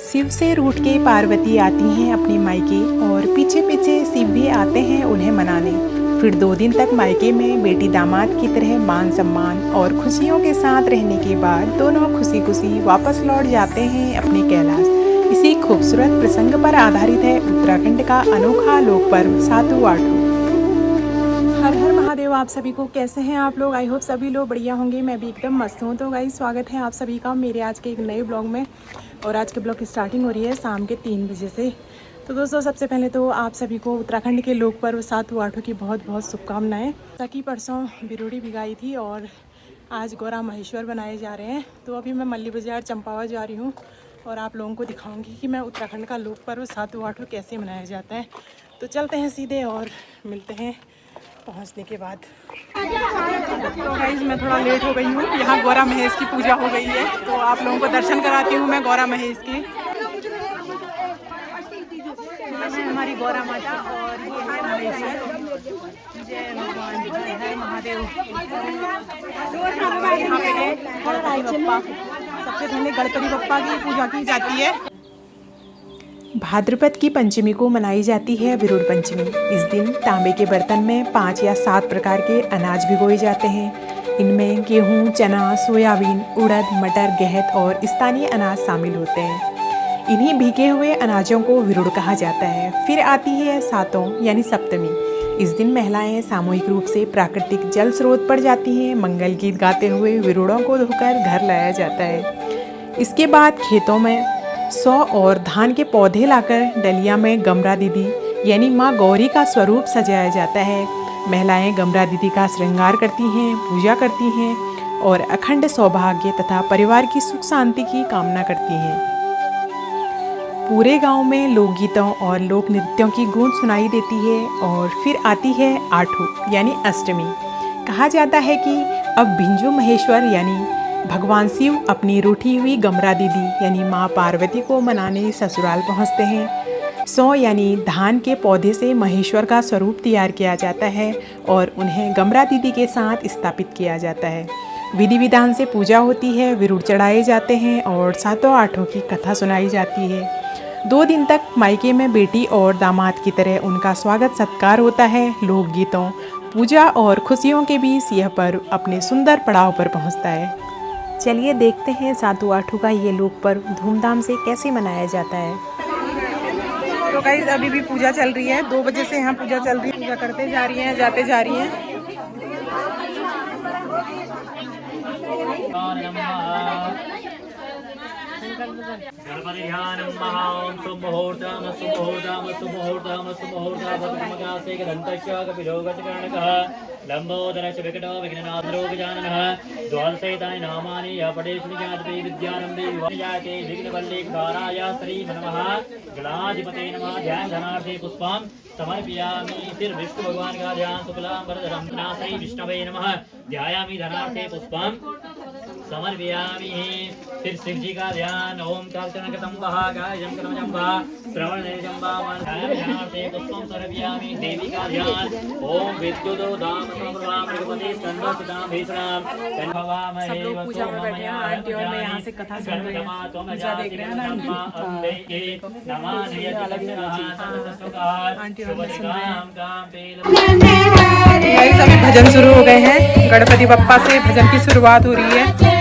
शिव से रूठ के पार्वती आती हैं अपने मायके और पीछे पीछे शिव भी आते हैं उन्हें मनाने। फिर 2 दिन तक मायके में बेटी दामाद की तरह मान सम्मान और खुशियों के साथ रहने के बाद दोनों खुशी खुशी वापस लौट जाते हैं अपने कैलाश। इसी खूबसूरत प्रसंग पर आधारित है उत्तराखंड का अनोखा लोक पर्व सातु आठू। हर हर महादेव। आप सभी को कैसे हैं आप लोग? आई होप सभी लोग बढ़िया होंगे। मैं भी एकदम मस्त हूँ। तो गाइस स्वागत है आप सभी का मेरे आज के एक नए ब्लॉग में। और आज के ब्लॉग की स्टार्टिंग हो रही है शाम के 3 बजे से। तो दोस्तों सबसे पहले तो आप सभी को उत्तराखंड के लोक पर्व सातु आठू की बहुत बहुत शुभकामनाएं। ताकि परसों बिरोड़ी भिगाई थी और आज गौरा महेश्वर बनाए जा रहे हैं। तो अभी मैं मल्ली बाजार चंपावत जा रही हूँ और आप लोगों को दिखाऊंगी कि मैं उत्तराखंड का लोक पर्व सातु आठू कैसे मनाया जाता है। तो चलते हैं सीधे और मिलते हैं पहुंचने के बाद। तो गाइस मैं थोड़ा लेट हो गई हूँ। यहाँ गौरा महेश की पूजा हो गई है तो आप लोगों को दर्शन कराती हूँ मैं गौरा महेश की। ये है हमारी गौरा माता और ये है महेश्वर। जय भगवान जय हर महादेव। यहाँ पे है गणपति बप्पा। सबसे पहले गणपति बप्पा की पूजा की जाती है। भाद्रपद की पंचमी को मनाई जाती है विरुड़ पंचमी। इस दिन तांबे के बर्तन में 5 या 7 प्रकार के अनाज भिगोए जाते हैं। इनमें गेहूं, चना, सोयाबीन, उड़द, मटर, गेहूं और स्थानीय अनाज शामिल होते हैं। इन्हीं भीगे हुए अनाजों को विरुड़ कहा जाता है। फिर आती है सातों यानी सप्तमी। इस दिन महिलाएं सामूहिक रूप से प्राकृतिक जल स्रोत पर जाती हैं। मंगल गीत गाते हुए विरुड़ों को धोकर घर लाया जाता है। इसके बाद खेतों में 100 और धान के पौधे लाकर डलिया में गमरा दीदी यानी माँ गौरी का स्वरूप सजाया जाता है। महिलाएं गमरा दीदी का श्रृंगार करती हैं, पूजा करती हैं और अखंड सौभाग्य तथा परिवार की सुख शांति की कामना करती हैं। पूरे गांव में लोकगीतों और लोक नृत्यों की गूंज सुनाई देती है। और फिर आती है आठू यानी अष्टमी। कहा जाता है कि अब भिंजू महेश्वर यानी भगवान शिव अपनी रूठी हुई गमरा दीदी यानी माँ पार्वती को मनाने ससुराल पहुँचते हैं। 100 यानी धान के पौधे से महेश्वर का स्वरूप तैयार किया जाता है और उन्हें गमरा दीदी के साथ स्थापित किया जाता है। विधि विधान से पूजा होती है, विरुड़ चढ़ाए जाते हैं और सातों आठों की कथा सुनाई जाती है। 2 दिन तक मायके में बेटी और दामाद की तरह उनका स्वागत सत्कार होता है। लोकगीतों, पूजा और खुशियों के बीच यह पर्व अपने सुंदर पड़ाव पर पहुँचता है। चलिए देखते हैं सातु आठू का ये लोक पर्व धूमधाम से कैसे मनाया जाता है। तो गाइस अभी भी पूजा चल रही है। 2 बजे से यहाँ पूजा चल रही है। पूजा करते जा रही हैं, जाते जा रही हैं। गणपति ध्यानं महां सुमुहूर्तम् सुमुहूर्तम् सुमुहूर्तम् सुमुहूर्तम् दन्तश्च कपिलोगजकर्णकः लम्बोदरश्च विकटो विघ्ननाथो गजाननः द्वादशैतानि नामानि यः पठेत् विद्यारम्भे विद्यारम्भे विवाहयाते विघ्नवल्ले कुमाराय श्रीमन्नमः गणाधिपते नमः। ध्यान धनार्थे पुष्पं समर्पयामि। फिर विष्णु भगवान का ध्यान शुक्लांबरधरं श्री विष्णवे नमः ध्यायामि। धनार्थे पुष्पं समर्पयामि। फिर शिव जी का ध्यान ओम कालचनकतं वहागायं कर्मजंबा श्रवणनिजंबा ध्यानार्थे पुष्पं समर्पयामि। देवी का ध्यान ओम विद्युतो दाम समप्रभामृगपति स्तंभसितां भीषणां तन्भवामहे। सब लोग पूजा में बैठे हैं आंटी और मैं यहाँ से कथा सुन रही हूँ। पूजा देख रहे हैं ना आंटी और मैं सुन रहे हैं। सभी भजन शुरू हो गए हैं। गणपति बप्पा से भजन की शुरुआत हो रही है।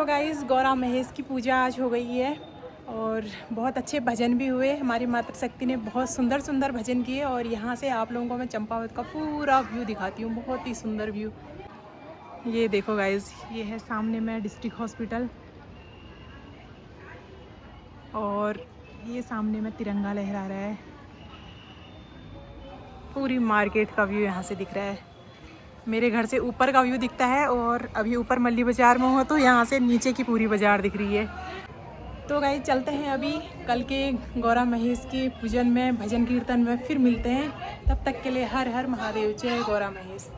तो गाइस गौरा महेश की पूजा आज हो गई है और बहुत अच्छे भजन भी हुए। हमारी मातृशक्ति ने बहुत सुंदर सुंदर भजन किए और यहाँ से आप लोगों को मैं चंपावत का पूरा व्यू दिखाती हूँ, बहुत ही सुंदर व्यू। ये देखो गाइस, ये है सामने में डिस्ट्रिक्ट हॉस्पिटल और ये सामने में तिरंगा लहरा रहा है। पूरी मार्केट का व्यू यहाँ से दिख रहा है। मेरे घर से ऊपर का व्यू दिखता है और अभी ऊपर मल्ली बाज़ार में हो तो यहाँ से नीचे की पूरी बाज़ार दिख रही है। तो गाइस चलते हैं अभी कल के गौरा महेश के पूजन में, भजन कीर्तन में फिर मिलते हैं। तब तक के लिए हर हर महादेव, जय गौरा महेश।